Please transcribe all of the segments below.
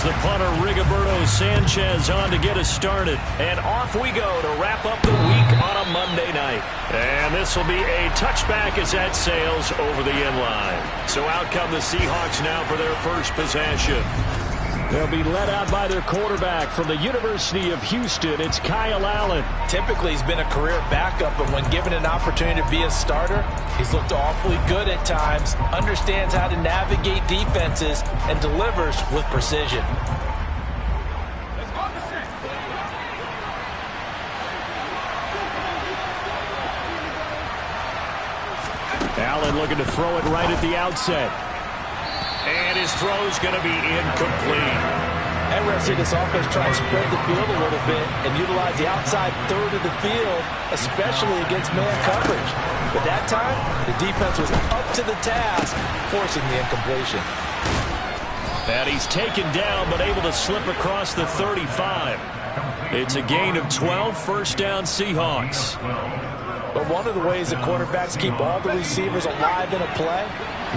brings the punter Rigoberto Sanchez on to get us started. And off we go to wrap up the week on a Monday night. And this will be a touchback as that sails over the end line. So out come the Seahawks now for their first possession. They'll be led out by their quarterback from the University of Houston. It's Kyle Allen. Typically, he's been a career backup, but when given an opportunity to be a starter, he's looked awfully good at times, understands how to navigate defenses, and delivers with precision. Allen looking to throw it right at the outset. And his throw's going to be incomplete. And we're going to see this offense try and spread the field a little bit and utilize the outside third of the field, especially against man coverage. But that time, the defense was up to the task, forcing the incompletion. And he's taken down, but able to slip across the 35. It's a gain of 12, first down Seahawks. But one of the ways that quarterbacks keep all the receivers alive in a play,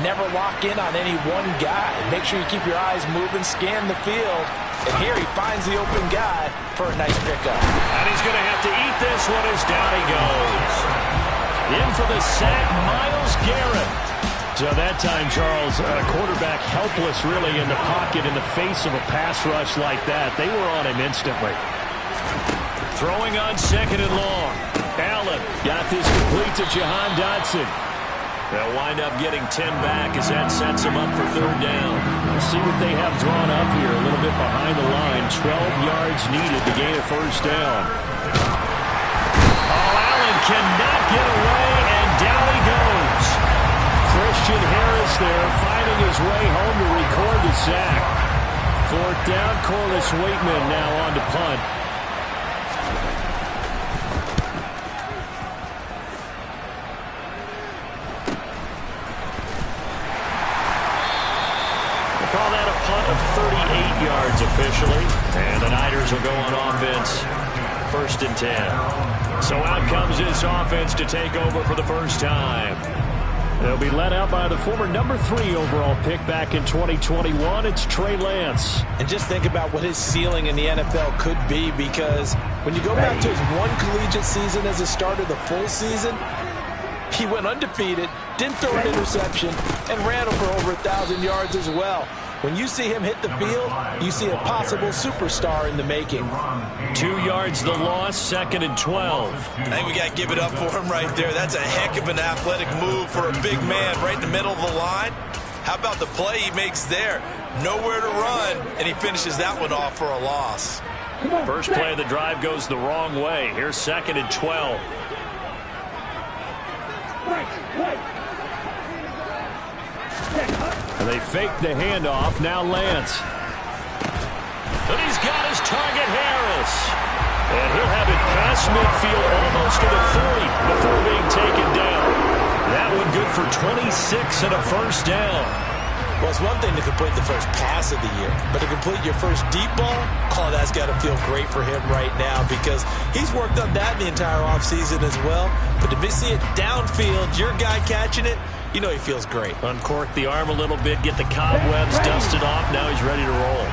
never lock in on any one guy. Make sure you keep your eyes moving, scan the field. And here he finds the open guy for a nice pickup. And he's going to have to eat this one as down he goes. In for the sack, Myles Garrett. So that time, Charles, quarterback helpless really in the pocket in the face of a pass rush like that. They were on him instantly. Throwing on second and long. Allen got this complete to Jahan Dotson. They'll wind up getting 10 back as that sets them up for third down. We'll see what they have drawn up here a little bit behind the line. 12 yards needed to gain a first down. Oh, Allen cannot get away, and down he goes. Christian Harris there finding his way home to record the sack. Fourth down, Corliss Waitman now on to punt. Call that a punt of 38 yards officially. And the Niners will go on offense. First and 10. So out comes this offense to take over for the first time. They'll be led out by the former number 3 overall pick back in 2021. It's Trey Lance. And just think about what his ceiling in the NFL could be, because when you go back to his one collegiate season as a starter, the full season, he went undefeated, didn't throw an interception, and ran for over 1,000 yards as well. When you see him hit the field, you see a possible superstar in the making. 2 yards the loss, second and 12. I think we got to give it up for him right there. That's a heck of an athletic move for a big man right in the middle of the line. How about the play he makes there? Nowhere to run, and he finishes that one off for a loss. First play of the drive goes the wrong way. Here's second and 12. And they fake the handoff. Now Lance. And he's got his target, Harris. And he'll have it past midfield almost to the 30 before being taken down. That one good for 26 and a first down. Well, it's one thing to complete the first pass of the year, but to complete your first deep ball, oh, that's got to feel great for him right now, because he's worked on that the entire offseason as well. But to see it downfield, your guy catching it, you know he feels great. Uncork the arm a little bit, get the cobwebs dusted off. Now he's ready to roll.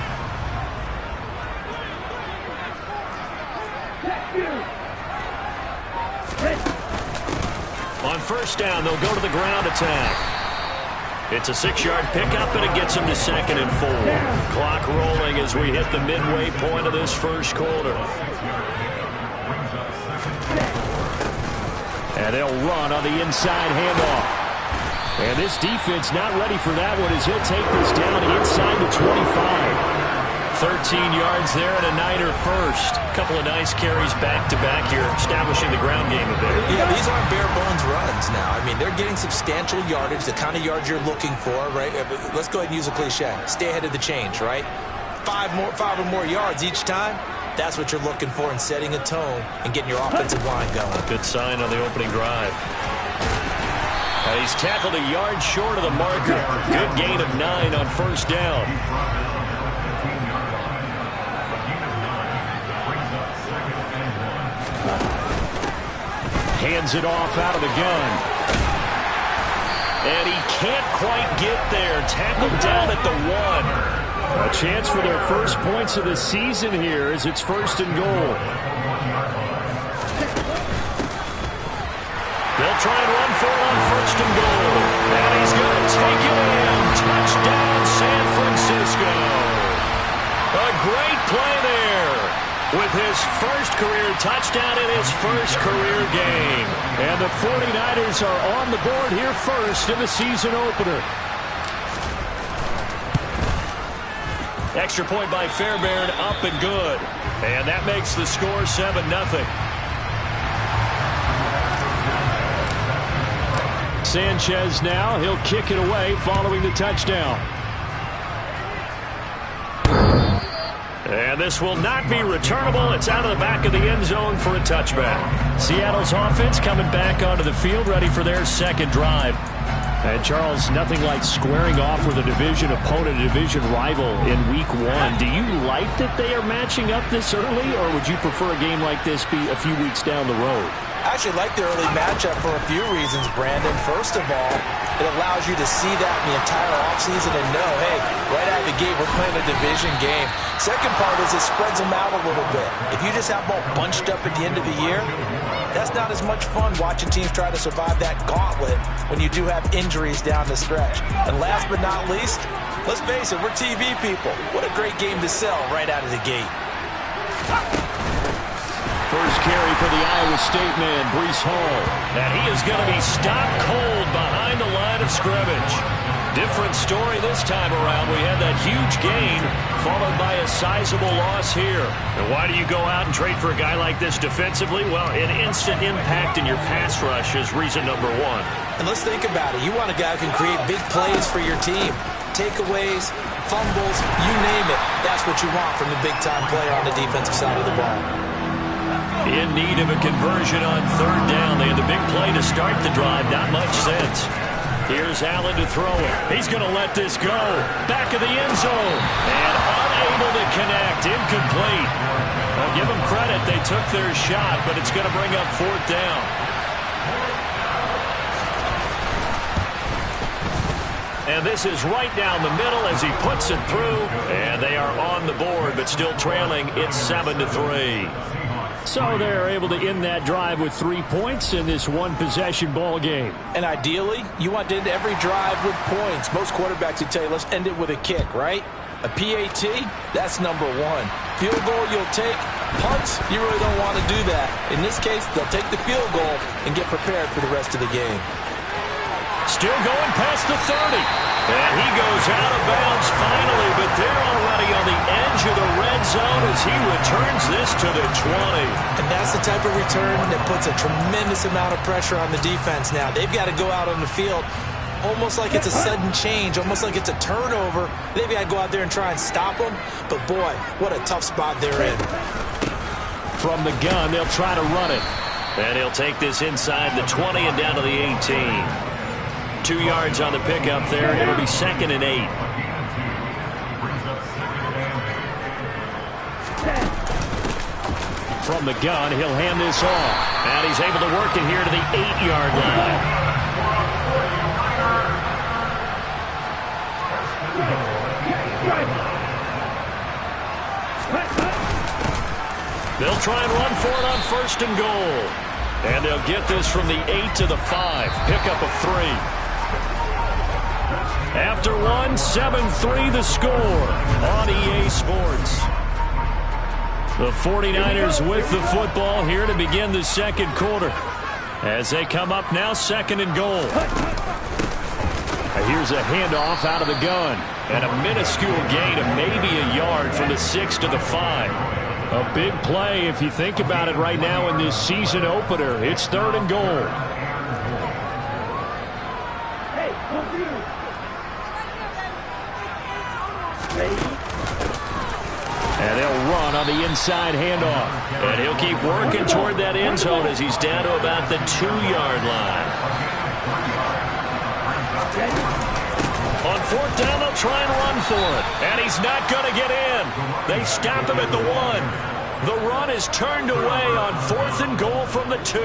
On first down, they'll go to the ground attack. It's a 6-yard pickup, and it gets him to second and 4. Clock rolling as we hit the midway point of this first quarter. And they'll run on the inside handoff. And this defense not ready for that one as he'll take this down inside the 25. 13 yards there and a Niner first. A couple of nice carries back-to-back here, establishing the ground game a bit. Yeah, these aren't bare-bones runs now. I mean, they're getting substantial yardage, the kind of yards you're looking for, right? Let's go ahead and use a cliche. Stay ahead of the change, right? 5 or more yards each time. That's what you're looking for in setting a tone and getting your offensive line going. Good sign on the opening drive. He's tackled a yard short of the marker. Good gain of 9 on first down. Hands it off out of the gun. And he can't quite get there. Tackled down at the 1. A chance for their first points of the season here as it's 1st and goal. They'll try and run for it on 1st and goal. And he's going to take it in. Touchdown, San Francisco. A great play there with his first career touchdown in his first career game. And the 49ers are on the board here first in the season opener. Extra point by Fairbairn, up and good. And that makes the score 7-0. Sanchez now, he'll kick it away following the touchdown. And this will not be returnable. It's out of the back of the end zone for a touchback. Seattle's offense coming back onto the field, ready for their second drive. And Charles, nothing like squaring off with a division opponent, a division rival in week 1. Do you like that they are matching up this early, or would you prefer a game like this be a few weeks down the road? I actually like the early matchup for a few reasons, Brandon. First of all, it allows you to see that in the entire offseason and know, hey, right out of the gate, we're playing a division game. Second part is it spreads them out a little bit. If you just have them all bunched up at the end of the year, that's not as much fun watching teams try to survive that gauntlet when you do have injuries down the stretch. And last but not least, let's face it, we're TV people. What a great game to sell right out of the gate. First carry for the Iowa State man, Breece Hall. And he is going to be stopped cold behind the line of scrimmage. Different story this time around. We had that huge gain followed by a sizable loss here. And why do you go out and trade for a guy like this defensively? Well, an instant impact in your pass rush is reason number 1. And let's think about it. You want a guy who can create big plays for your team. Takeaways, fumbles, you name it. That's what you want from the big-time player on the defensive side of the ball. In need of a conversion on 3rd down. They had the big play to start the drive. Not much sense. Here's Allen to throw it. He's going to let this go. Back of the end zone. And unable to connect. Incomplete. I'll give them credit. They took their shot, but it's going to bring up 4th down. And this is right down the middle as he puts it through. And they are on the board, but still trailing. It's 7-3. So they're able to end that drive with 3 points in this one-possession ball game. And ideally, you want to end every drive with points. Most quarterbacks would tell you, let's end it with a kick, right? A PAT, that's number 1. Field goal you'll take. Punts, you really don't want to do that. In this case, they'll take the field goal and get prepared for the rest of the game. Still going past the 30. And he goes out of bounds finally, but they're already on the edge of the red zone as he returns this to the 20. And that's the type of return that puts a tremendous amount of pressure on the defense now. They've got to go out on the field almost like it's a sudden change, almost like it's a turnover. They've got to go out there and try and stop them. But, boy, what a tough spot they're in. From the gun, they'll try to run it. And he'll take this inside the 20 and down to the 18. 2 yards on the pickup there. It'll be 2nd and 8. From the gun, he'll hand this off. And he's able to work it here to the 8-yard line. They'll try and run for it on 1st and goal. And they'll get this from the 8 to the 5. Pickup of 3. After 7-3 the score on EA Sports. The 49ers with the football here to begin the second quarter. As they come up now, 2nd and goal. Here's a handoff out of the gun. And a minuscule gain of maybe a yard from the 6 to the 5. A big play if you think about it right now in this season opener. It's 3rd and goal. And they'll run on the inside handoff. And he'll keep working toward that end zone as he's down to about the 2-yard line. On 4th down, they'll try and run for it. And he's not going to get in. They stop him at the 1. The run is turned away on 4th and goal from the 2.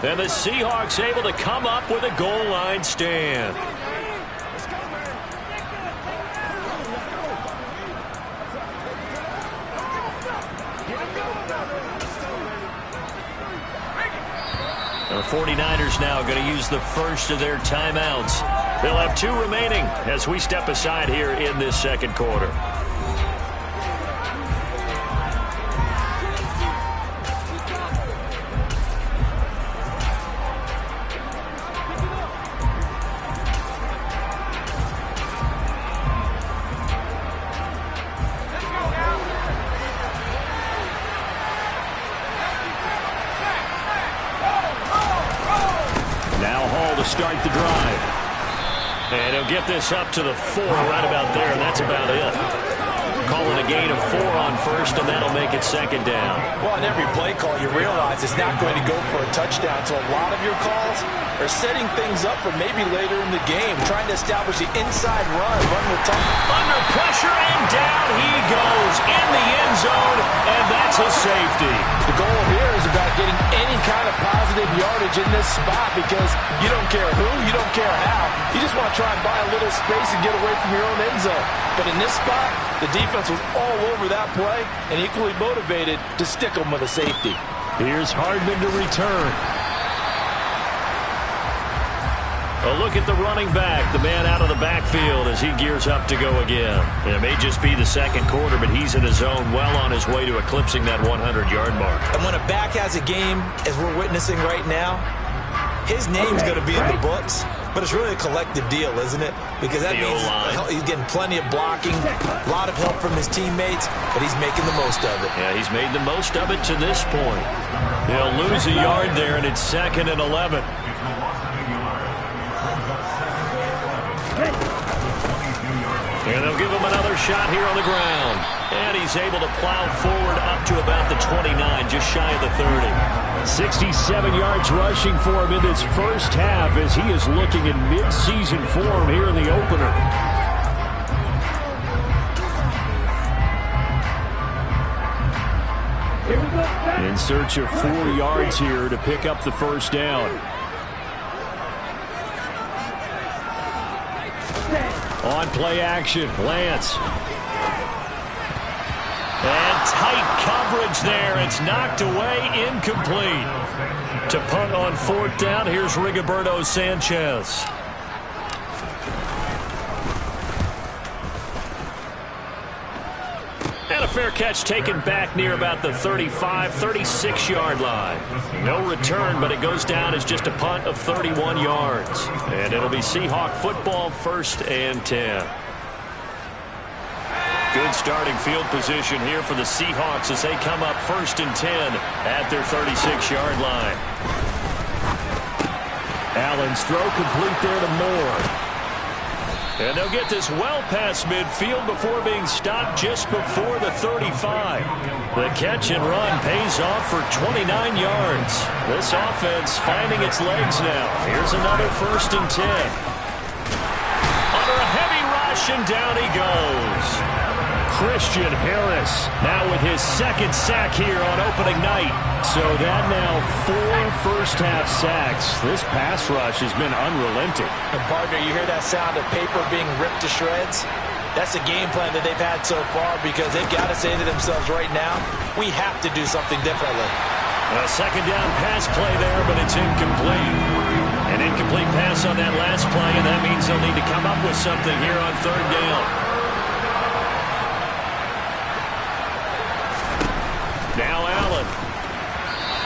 And the Seahawks able to come up with a goal line stand. 49ers now going to use the first of their timeouts. They'll have 2 remaining as we step aside here in this second quarter. Start the drive. And he'll get this up to the 4 right about there, and that's about it. Calling a gain of 4 on first, and that'll make it second down. Well, on every play call, you realize it's not going to go for a touchdown, so a lot of your calls are setting things up for maybe later in the game, trying to establish the inside run with time. Under pressure, and down he goes in the end zone, and that's a safety. The goal here is about getting any kind of positive yardage in this spot because you don't care who, you don't care how. You just want to try and buy a little space and get away from your own end zone. But in this spot, the defense was all over that play and equally motivated to stick them with a safety. Here's Hardman to return. A look at the running back, the man out of the backfield as he gears up to go again. It may just be the second quarter, but he's in his zone, well on his way to eclipsing that 100-yard mark. And when a back has a game, as we're witnessing right now, his name's going to be in the books, but it's really a collective deal, isn't it? Because that means he's getting plenty of blocking, a lot of help from his teammates, but he's making the most of it. Yeah, he's made the most of it to this point. He'll lose a yard there, and it's 2nd and 11. And they'll give him another shot here on the ground. And he's able to plow forward up to about the 29, just shy of the 30. 67 yards rushing for him in this first half as he is looking in mid-season form here in the opener. In search of 4 yards here to pick up the first down. On play action, Lance. And tight coverage there. It's knocked away, incomplete. To punt on 4th down, here's Rigoberto Sanchez. And a fair catch taken back near about the 35, 36-yard line. No return, but it goes down as just a punt of 31 yards. And it'll be Seahawk football, 1st and 10. Good starting field position here for the Seahawks as they come up 1st and 10 at their 36-yard line. Allen's throw complete there to Moore. And they'll get this well past midfield before being stopped just before the 35. The catch and run pays off for 29 yards. This offense finding its legs now. Here's another 1st and 10. Under a heavy rush, and down he goes. Christian Harris now with his 2nd sack here on opening night. So that now 4 first-half sacks. This pass rush has been unrelenting. And partner, you hear that sound of paper being ripped to shreds? That's the game plan that they've had so far because they've got to say to themselves right now, we have to do something differently. A 2nd down pass play there, but it's incomplete. An incomplete pass on that last play, and that means they'll need to come up with something here on 3rd down. Now Allen.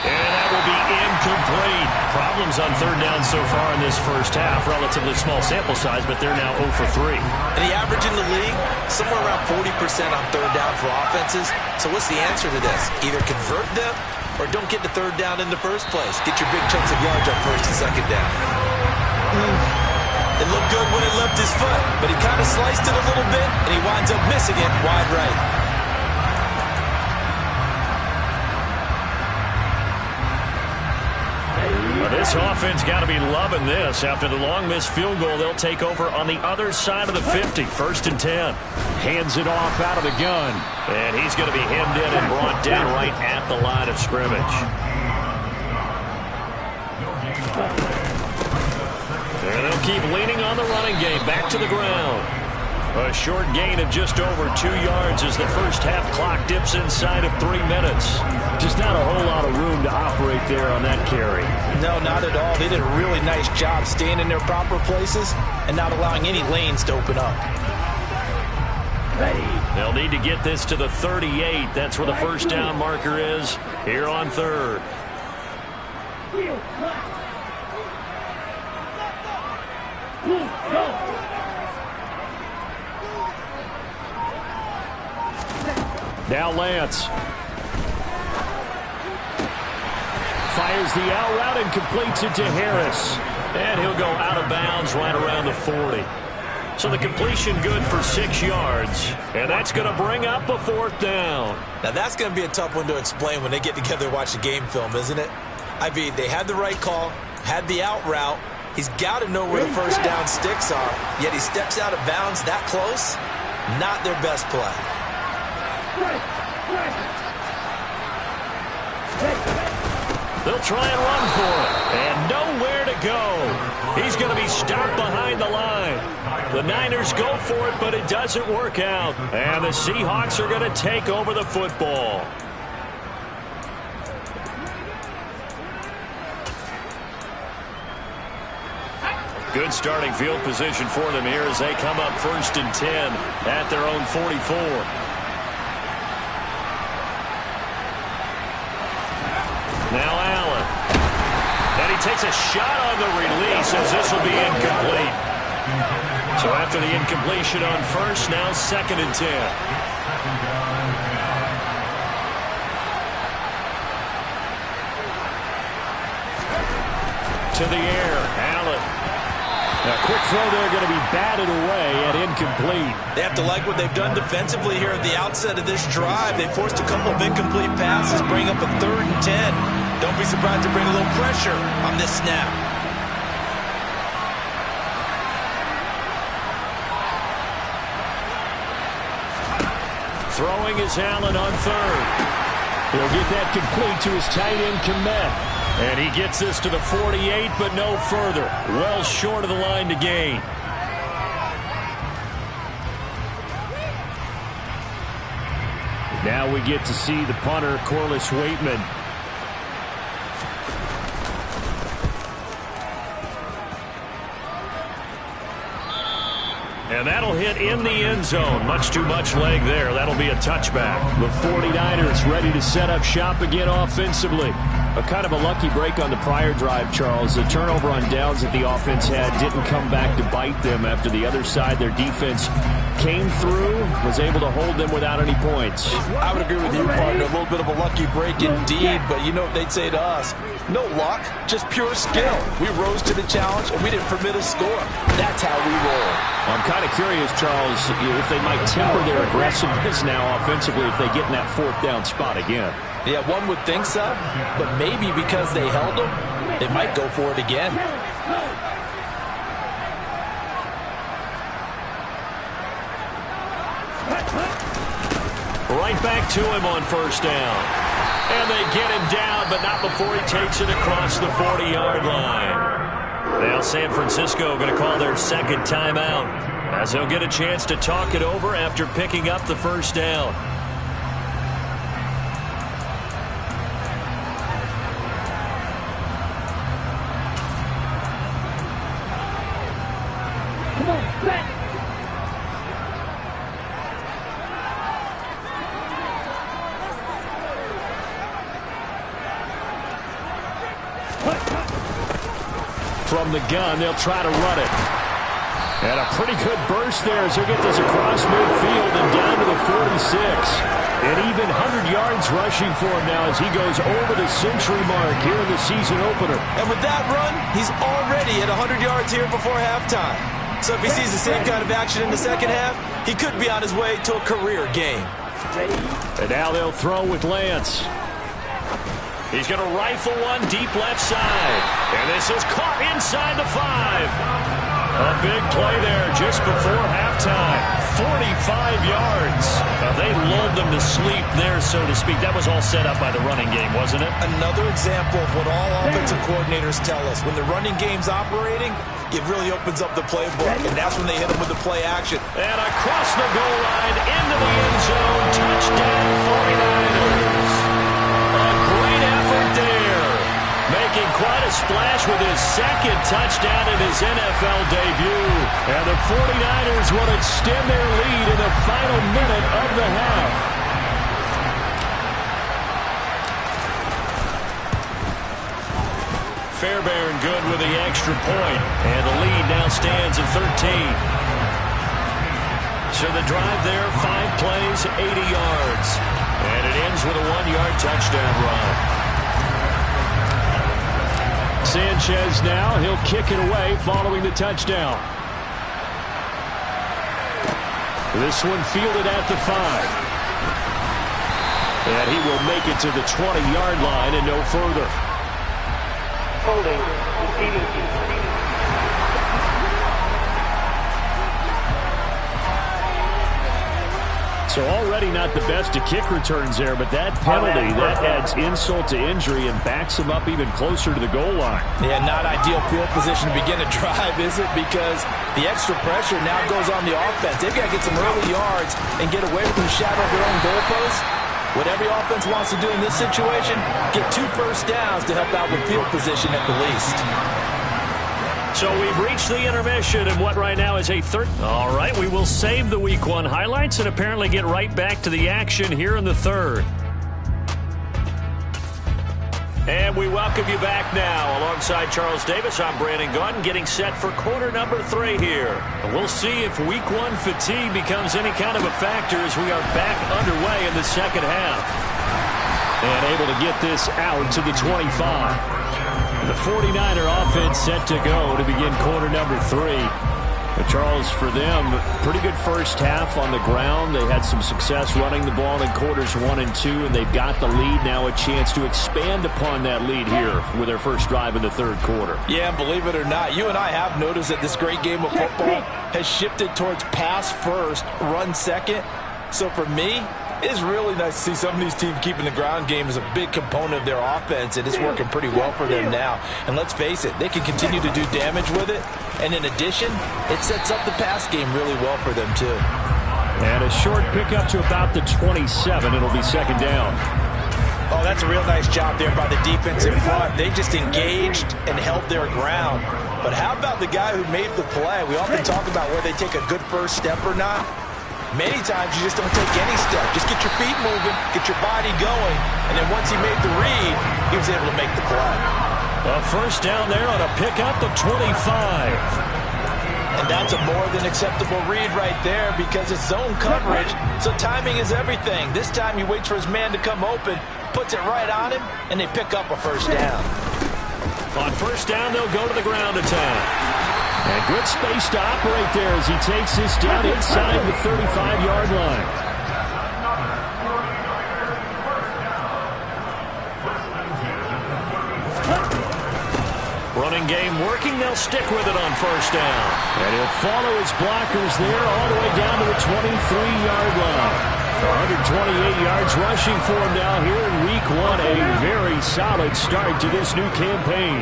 And that will be incomplete. Problems on 3rd down so far in this first half. Relatively small sample size, but they're now 0 for 3. And the average in the league, somewhere around 40% on 3rd down for offenses. So what's the answer to this? Either convert them or don't get to 3rd down in the first place. Get your big chunks of yards on 1st and 2nd down. It looked good when it left his foot, but he kind of sliced it a little bit, and he winds up missing it wide right. This offense got to be loving this. After the long missed field goal, they'll take over on the other side of the 50. 1st and 10. Hands it off out of the gun. And he's going to be hemmed in and brought down right at the line of scrimmage. And they'll keep leaning on the running game. Back to the ground. A short gain of just over 2 yards as the first half clock dips inside of 3 minutes. Just not a whole lot of room to operate there on that carry. No, not at all. They did a really nice job staying in their proper places and not allowing any lanes to open up. They'll need to get this to the 38. That's where the first down marker is here on third. Now Lance. Fires the out route and completes it to Harris. And he'll go out of bounds right around the 40. So the completion good for 6 yards. And that's going to bring up a fourth down. Now that's going to be a tough one to explain when they get together and watch the game film, isn't it? I mean, they had the right call, had the out route. He's got to know where the first down sticks are, yet he steps out of bounds that close. Not their best play. They'll try and run for it, and nowhere to go. He's going to be stopped behind the line. The Niners go for it, but it doesn't work out. And the Seahawks are going to take over the football. Good starting field position for them here as they come up 1st and 10 at their own 44. Now Allen. And he takes a shot on the release as this will be incomplete. So after the incompletion on first, now 2nd and 10. To the air, Allen. A quick throw there going to be batted away and incomplete. They have to like what they've done defensively here at the outset of this drive. They forced a couple of incomplete passes, bring up a 3rd and 10. Don't be surprised to bring a little pressure on this snap. Throwing is Allen on 3rd. He'll get that complete to his tight end, Kmet. And he gets this to the 48, but no further. Well short of the line to gain. Now we get to see the punter, Corliss Waitman. And that'll hit in the end zone. Much too much leg there. That'll be a touchback. The 49ers ready to set up shop again offensively. A kind of a lucky break on the prior drive, Charles. The turnover on downs that the offense had didn't come back to bite them after the other side. Their defense came through, was able to hold them without any points. I would agree with you, partner. A little bit of a lucky break indeed, but you know what they'd say to us. No luck, just pure skill. We rose to the challenge, and we didn't permit a score. That's how we roll. I'm kind of curious, Charles, if they might temper their aggressiveness now offensively if they get in that 4th down spot again. Yeah, one would think so, but maybe because they held them, they might go for it again. Right back to him on 1st down. And they get him down, but not before he takes it across the 40-yard line. Now San Francisco going to call their 2nd timeout as they'll get a chance to talk it over after picking up the 1st down. From the gun, they'll try to run it. And a pretty good burst there as he'll get this across midfield and down to the 46. An even 100 yards rushing for him now as he goes over the century mark here in the season opener. And with that run, he's already at 100 yards here before halftime. So if he sees the same kind of action in the 2nd half, he could be on his way to a career game. And now they'll throw with Lance. He's going to rifle one deep left side. And this is caught inside the 5. A big play there just before halftime. 45 yards. They lulled them to sleep there, so to speak. That was all set up by the running game, wasn't it? Another example of what all offensive coordinators tell us. When the running game's operating, it really opens up the playbook, and that's when they hit them with the play action. And across the goal line, into the end zone, touchdown 49ers. A great effort there. Making quite a splash with his second touchdown in his NFL debut. And the 49ers will extend their lead in the final minute of the half. Fairbairn good with the extra point. And the lead now stands at 13. So the drive there, 5 plays, 80 yards. And it ends with a 1-yard touchdown run. Sanchez now, he'll kick it away following the touchdown. This one fielded at the 5. And he will make it to the 20-yard line and no further. Holding, receiving team. So already not the best of kick returns there, but that penalty, that adds insult to injury and backs him up even closer to the goal line. Yeah, not ideal field position to begin a drive, is it? Because the extra pressure now goes on the offense. They've got to get some early yards and get away from the shadow of their own goalposts. What every offense wants to do in this situation, get 2 first downs to help out with field position at the least. So we've reached the intermission and what right now is a third. All right, we will save the Week 1 highlights and apparently get right back to the action here in the third. And we welcome you back now. Alongside Charles Davis, I'm Brandon Gaudin, getting set for quarter number 3 here. And we'll see if Week 1 fatigue becomes any kind of a factor as we are back underway in the second half. And able to get this out to the 25. The 49er offense set to go to begin quarter number 3. But Charles, for them, pretty good first half on the ground. They had some success running the ball in quarters 1 and 2, and they've got the lead now, a chance to expand upon that lead here with their first drive in the third quarter. Yeah, and believe it or not, you and I have noticed that this great game of football has shifted towards pass first, run second. So for me, it's really nice to see some of these teams keeping the ground game as a big component of their offense, and it's working pretty well for them now. And let's face it, they can continue to do damage with it. And in addition, it sets up the pass game really well for them, too. And a short pickup to about the 27. It'll be second down. Oh, that's a real nice job there by the defense in front. They just engaged and held their ground. But how about the guy who made the play? We often talk about whether they take a good first step or not. Many times you just don't take any step. Just get your feet moving, get your body going, and then once he made the read, he was able to make the play. A first down there on a pickup of 25. And that's a more than acceptable read right there because it's zone coverage, so timing is everything. This time he waits for his man to come open, puts it right on him, and they pick up a first down. On first down, they'll go to the ground attack. And good space to operate there as he takes this down inside the 35-yard line. Running game working. They'll stick with it on first down. And he'll follow his blockers there all the way down to the 23-yard line. 128 yards rushing for him now here in Week 1. A very solid start to this new campaign.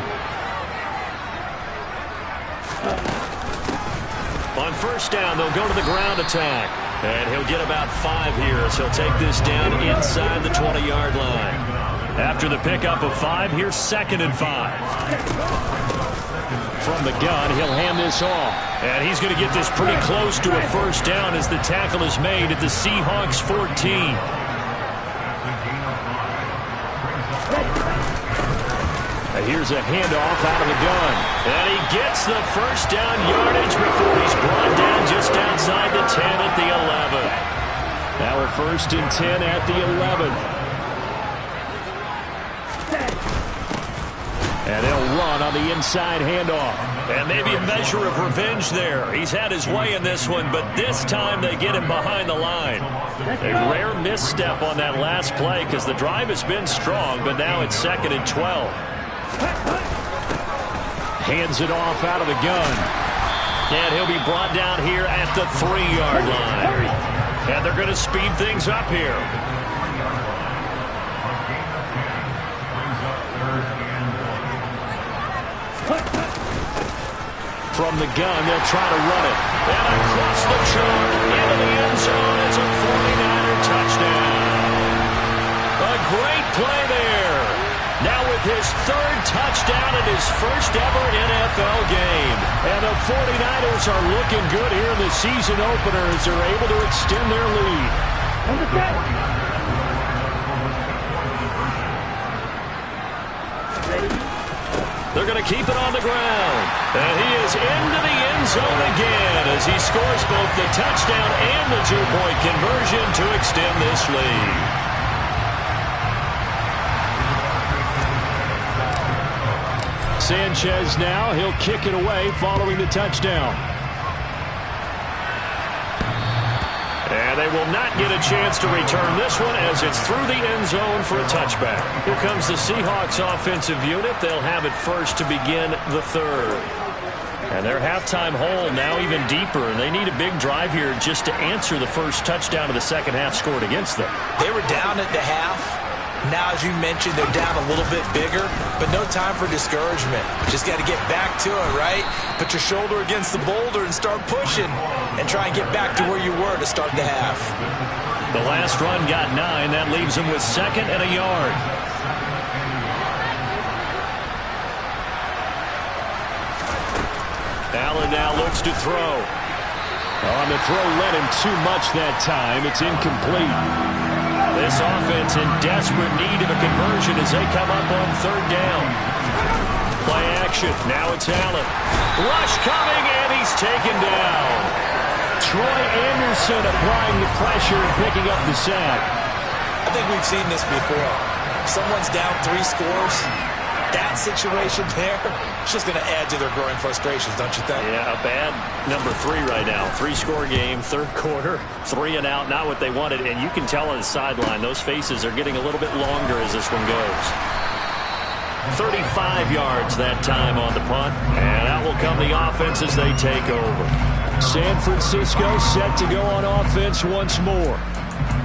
On first down, they'll go to the ground attack. And he'll get about 5 here as he'll take this down inside the 20-yard line. After the pickup of 5, here's second and 5. From the gun, he'll hand this off. And he's going to get this pretty close to a first down as the tackle is made at the Seahawks 14. Here's a handoff out of the gun. And he gets the first down yardage before he's brought down just outside the 10 at the 11. Now a first and 10 at the 11. And they'll run on the inside handoff. And maybe a measure of revenge there. He's had his way in this one, but this time they get him behind the line. A rare misstep on that last play because the drive has been strong, but now it's second and 12. Hands it off out of the gun. And he'll be brought down here at the 3-yard line. And they're going to speed things up here. From the gun, they'll try to run it. And across the chalk into the end zone. It's a 49er touchdown. A great play there. Now with his 3rd touchdown in his first ever NFL game. And the 49ers are looking good here in the season opener as they're able to extend their lead. They're going to keep it on the ground. And he is into the end zone again as he scores both the touchdown and the 2-point conversion to extend this lead. Sanchez now, he'll kick it away following the touchdown. And they will not get a chance to return this one as it's through the end zone for a touchback. Here comes the Seahawks offensive unit. They'll have it first to begin the 3rd. And their halftime hole now even deeper, and they need a big drive here just to answer the first touchdown of the second half scored against them. They were down at the half. Now, as you mentioned, they're down a little bit bigger, but no time for discouragement. Just got to get back to it, right? Put your shoulder against the boulder and start pushing and try and get back to where you were to start the half. The last run got 9. That leaves them with 2nd and a yard. Allen now looks to throw. On the throw, led him too much that time. It's incomplete. This offense in desperate need of a conversion as they come up on 3rd down. Play action. Now it's Allen. Rush coming, and he's taken down. Troy Anderson applying the pressure and picking up the sack. I think we've seen this before. Someone's down 3 scores. That situation there, it's just going to add to their growing frustrations, don't you think? Yeah, a bad number 3 right now. 3-score game, 3rd quarter, 3 and out, not what they wanted. And you can tell on the sideline, those faces are getting a little bit longer as this one goes. 35 yards that time on the punt. And out will come the offense as they take over. San Francisco set to go on offense once more.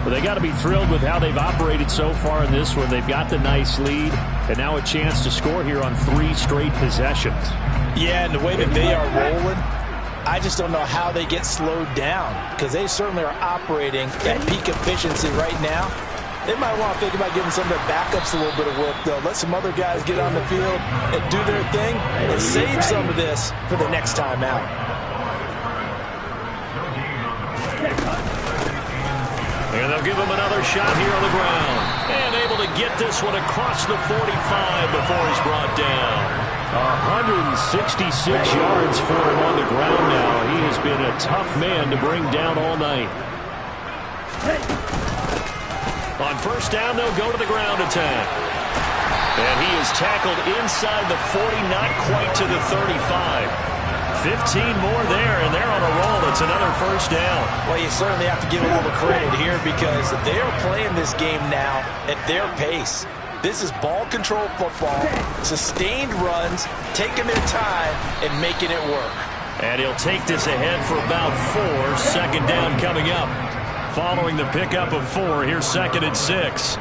But they got to be thrilled with how they've operated so far in this one. They've got the nice lead, and now a chance to score here on 3 straight possessions. Yeah, and the way that they are rolling, I just don't know how they get slowed down, because they certainly are operating at peak efficiency right now. They might want to think about giving some of their backups a little bit of work, though. Let some other guys get on the field and do their thing and save some of this for the next time out. And they'll give him another shot here on the ground. And able to get this one across the 45 before he's brought down. 166 yards for him on the ground now. He has been a tough man to bring down all night. On 1st down, they'll go to the ground attack. And he is tackled inside the 40, not quite to the 35. 15 more there, and they're on a roll. It's another 1st down. Well, you certainly have to give a little credit here because they are playing this game now at their pace. This is ball control football, sustained runs, taking their time and making it work. And he'll take this ahead for about 4. 2nd down coming up. Following the pickup of 4, here's 2nd and 6.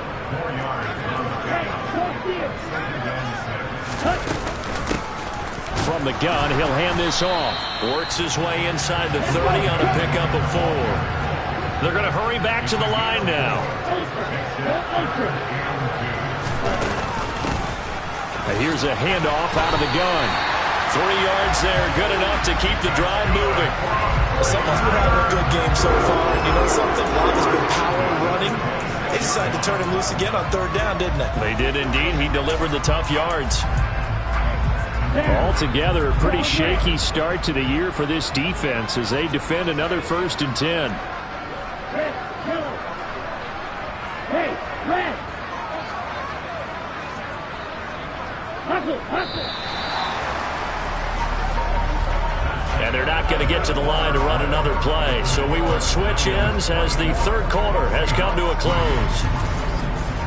From the gun, he'll hand this off. Works his way inside the 30 on a pickup of 4. They're going to hurry back to the line now. And here's a handoff out of the gun. 3 yards there, good enough to keep the drive moving. Someone's been having a good game so far. And you know something? Love has been power running. They decided to turn him loose again on 3rd down, didn't they? They did indeed. He delivered the tough yards. Altogether, a pretty shaky start to the year for this defense as they defend another 1st and 10. And they're not going to get to the line to run another play. So we will switch ends as the 3rd quarter has come to a close.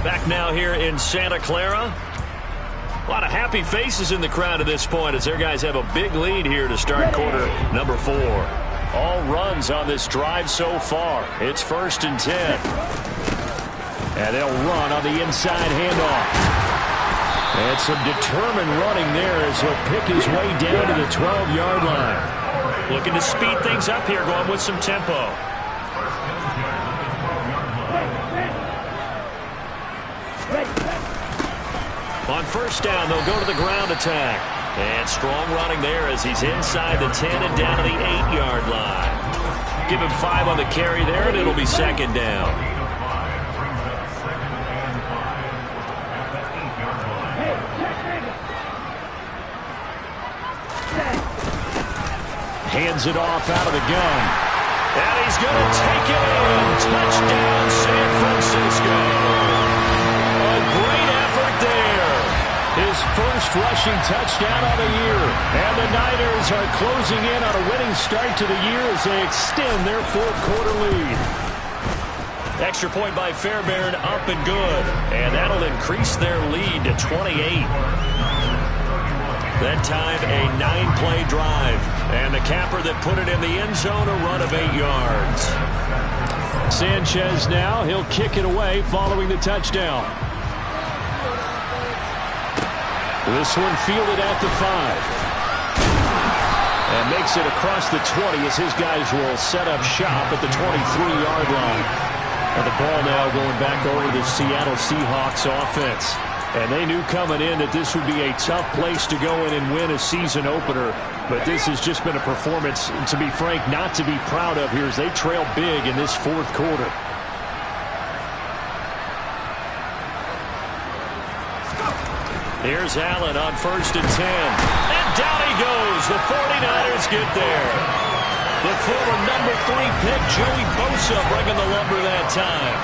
Back now here in Santa Clara. A lot of happy faces in the crowd at this point as their guys have a big lead here to start quarter number 4. All runs on this drive so far. It's 1st and 10. And they'll run on the inside handoff. And some determined running there as he'll pick his way down to the 12-yard line. Looking to speed things up here, going with some tempo. On 1st down, they'll go to the ground attack. And strong running there as he's inside the 10 and down to the 8-yard line. Give him 5 on the carry there, and it'll be 2nd down. Hands it off out of the gun. And he's going to take it in. Touchdown, San Francisco. A great effort there. His first rushing touchdown of the year. And the Niners are closing in on a winning start to the year as they extend their 4th quarter lead. Extra point by Fairbairn, up and good. And that'll increase their lead to 28. That time, a 9-play drive. And the capper that put it in the end zone, a run of 8 yards. Sanchez now, he'll kick it away following the touchdown. This one fielded at the 5. And makes it across the 20 as his guys will set up shop at the 23-yard line. And the ball now going back over to the Seattle Seahawks offense. And they knew coming in that this would be a tough place to go in and win a season opener. But this has just been a performance, to be frank, not to be proud of here as they trail big in this 4th quarter. Here's Allen on 1st and 10. And down he goes. The 49ers get there. The former number 3 pick, Joey Bosa, bringing the lumber that time.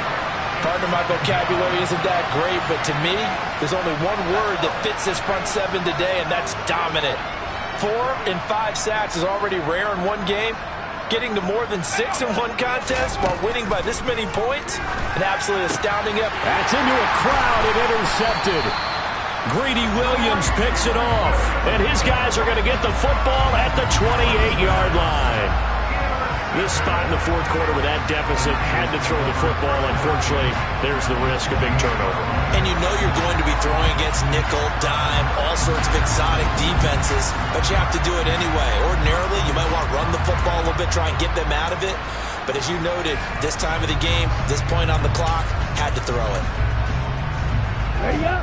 Pardon my vocabulary isn't that great, but to me, there's only one word that fits this front 7 today, and that's dominant. 4 and 5 sacks is already rare in one game. Getting to more than 6 in one contest while winning by this many points, an absolutely astounding effort. That's into a crowd and intercepted. Greedy Williams picks it off, and his guys are going to get the football at the 28-yard line. This spot in the 4th quarter with that deficit, had to throw the football. Unfortunately, there's the risk of big turnover. And you know you're going to be throwing against nickel, dime, all sorts of exotic defenses, but you have to do it anyway. Ordinarily, you might want to run the football a little bit, try and get them out of it. But as you noted, this time of the game, this point on the clock, had to throw it. There you go.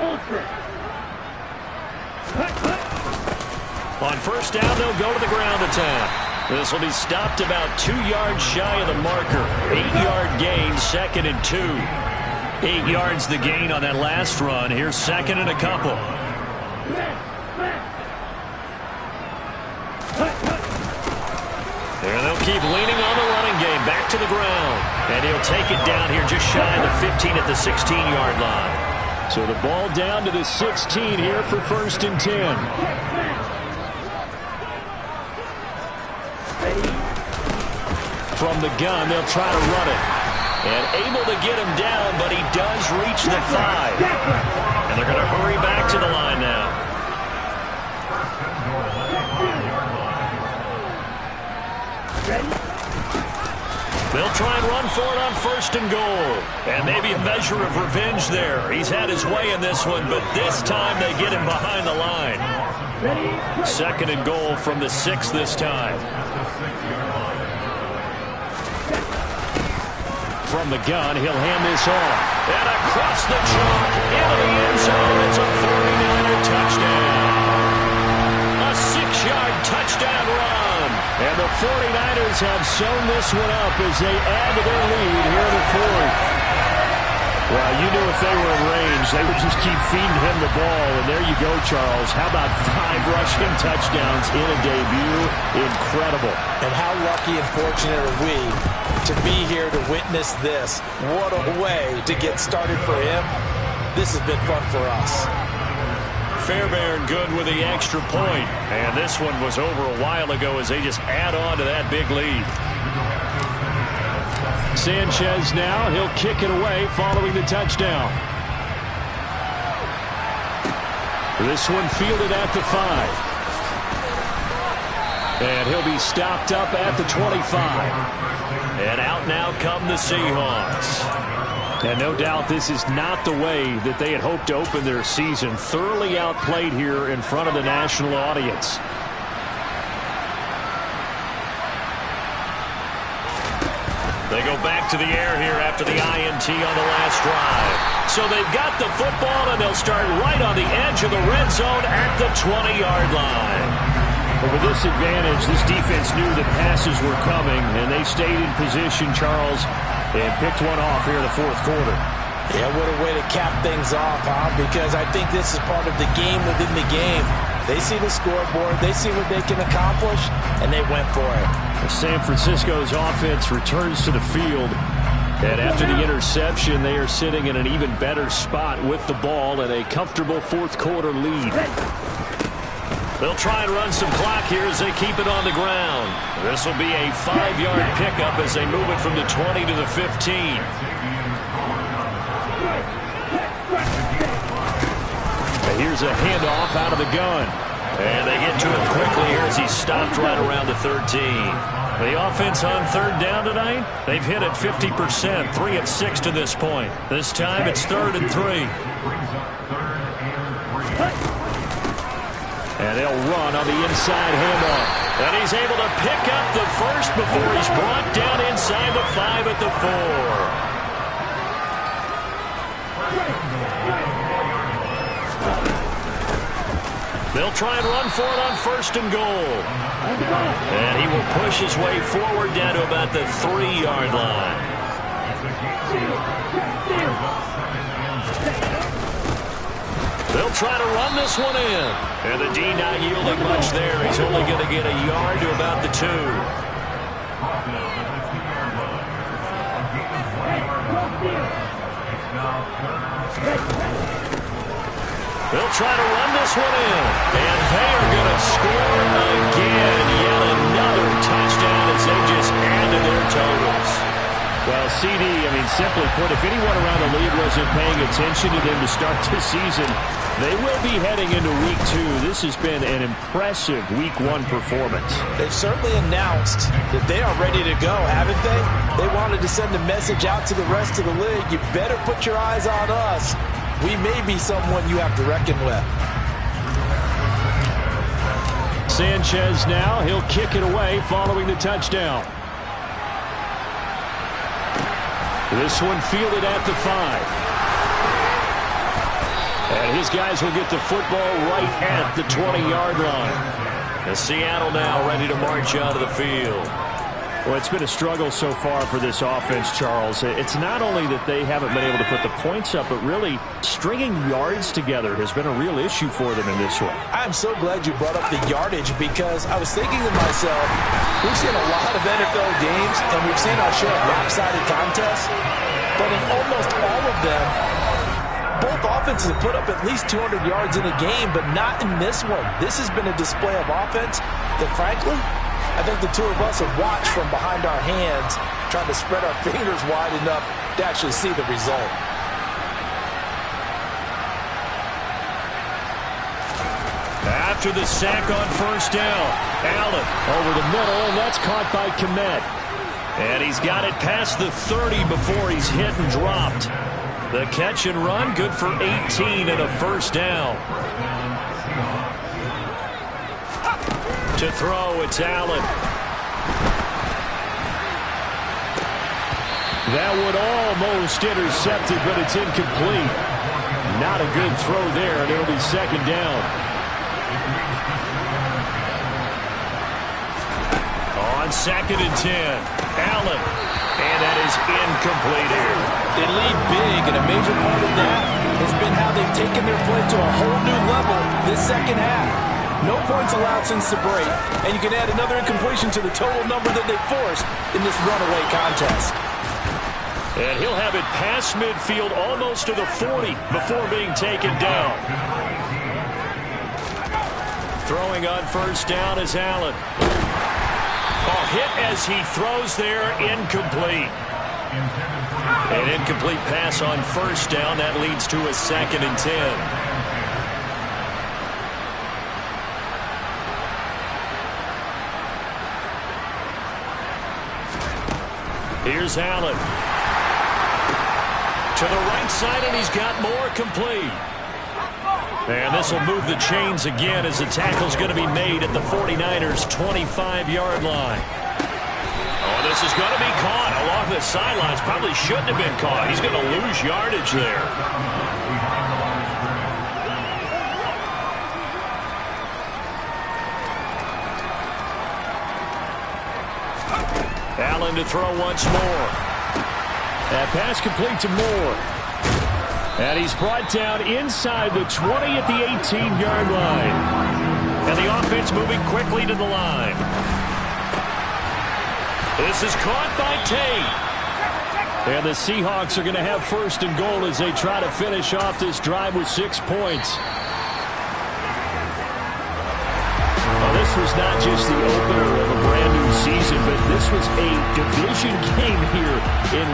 Ultra. On 1st down, they'll go to the ground attack. This will be stopped about 2 yards shy of the marker. 8-yard gain, 2nd and 2. 8 yards the gain on that last run. Here's 2nd and a couple. There they'll keep leaning on the running game. Back to the ground. And he'll take it down here just shy of the 15 at the 16-yard line. So the ball down to the 16 here for 1st and 10. From the gun, they'll try to run it. And able to get him down, but he does reach the 5. And they're going to hurry back to the line now. They'll try and run for it on 1st and goal. And maybe a measure of revenge there. He's had his way in this one, but this time they get him behind the line. 2nd and goal from the 6 this time. From the gun, he'll hand this off. And across the chalk, into the end zone. It's a 49er touchdown. A 6-yard touchdown run. And the 49ers have sewn this one up as they add to their lead here in the 4th. Well, you knew if they were in range, they would just keep feeding him the ball. And there you go, Charles. How about 5 rushing touchdowns in a debut? Incredible. And how lucky and fortunate are we to be here to witness this. What a way to get started for him. This has been fun for us. Fairbairn good with the extra point. And this one was over a while ago as they just add on to that big lead. Sanchez now, he'll kick it away following the touchdown. This one fielded at the 5. And he'll be stopped up at the 25. And out now come the Seahawks. And no doubt this is not the way that they had hoped to open their season. Thoroughly outplayed here in front of the national audience. They go back to the air here after the INT on the last drive. So they've got the football, and they'll start right on the edge of the red zone at the 20-yard line. But with this advantage, this defense knew that passes were coming, and they stayed in position, Charles, and picked one off here in the fourth quarter. Yeah, what a way to cap things off, huh? Because I think this is part of the game within the game. They see the scoreboard, they see what they can accomplish, and they went for it. San Francisco's offense returns to the field, and after the interception, they are sitting in an even better spot with the ball and a comfortable fourth quarter lead. They'll try and run some clock here as they keep it on the ground. This will be a 5-yard pickup as they move it from the 20 to the 15. Here's a handoff out of the gun. And they get to him quickly here as he's stopped right around the 13. The offense on third down tonight, they've hit it 50%, 3 of 6 to this point. This time it's 3rd and 3. And they'll run on the inside handoff. And he's able to pick up the first before he's brought down inside the 5 at the 4. They'll try and run for it on 1st and goal. And he will push his way forward down to about the 3-yard line. They'll try to run this one in. And the D not yielding much there. He's only going to get a yard to about the 2. They'll try to run this one in. And they are going to score again. Yet another touchdown as they just added their totals. Well, CD, simply put, if anyone around the league wasn't paying attention to them to start this season, they will be heading into Week 2. This has been an impressive Week 1 performance. They've certainly announced that they are ready to go, haven't they? They wanted to send a message out to the rest of the league. You better put your eyes on us. We may be someone you have to reckon with. Sanchez now, he'll kick it away following the touchdown. This one fielded at the 5. And his guys will get the football right at the 20-yard line. And Seattle now ready to march out of the field. Well, it's been a struggle so far for this offense, Charles. It's not only that they haven't been able to put the points up, but really stringing yards together has been a real issue for them in this one. I'm so glad you brought up the yardage because I was thinking to myself, we've seen a lot of NFL games and we've seen our share of lopsided contests, but in almost all of them, both offenses have put up at least 200 yards in a game, but not in this one. This has been a display of offense that, frankly, I think the two of us have watched from behind our hands, trying to spread our fingers wide enough to actually see the result. After the sack on 1st down, Allen over the middle, and that's caught by Kmet. And he's got it past the 30 before he's hit and dropped. The catch and run, good for 18 and a 1st down. To throw, it's Allen. That would almost intercept it, but it's incomplete. Not a good throw there, and it'll be 2nd down. On 2nd and 10, Allen. And that is incomplete here. They lead big, and a major part of that has been how they've taken their play to a whole new level this second half. No points allowed since the break, and you can add another incompletion to the total number that they forced in this runaway contest. And he'll have it past midfield almost to the 40 before being taken down. Throwing on 1st down is Allen. Oh, hit as he throws there, incomplete. An incomplete pass on first down. That leads to a 2nd and 10. Here's Allen. To the right side, and he's got more complete. And this will move the chains again as the tackle's going to be made at the 49ers' 25-yard line. Oh, this is going to be caught along the sidelines. Probably shouldn't have been caught. He's going to lose yardage there. Allen to throw once more. That pass complete to Moore. And he's brought down inside the 20 at the 18-yard line. And the offense moving quickly to the line. This is caught by Tate. And the Seahawks are going to have 1st and goal as they try to finish off this drive with 6 points. This was not just the opener of a brand new season, but this was a division game here in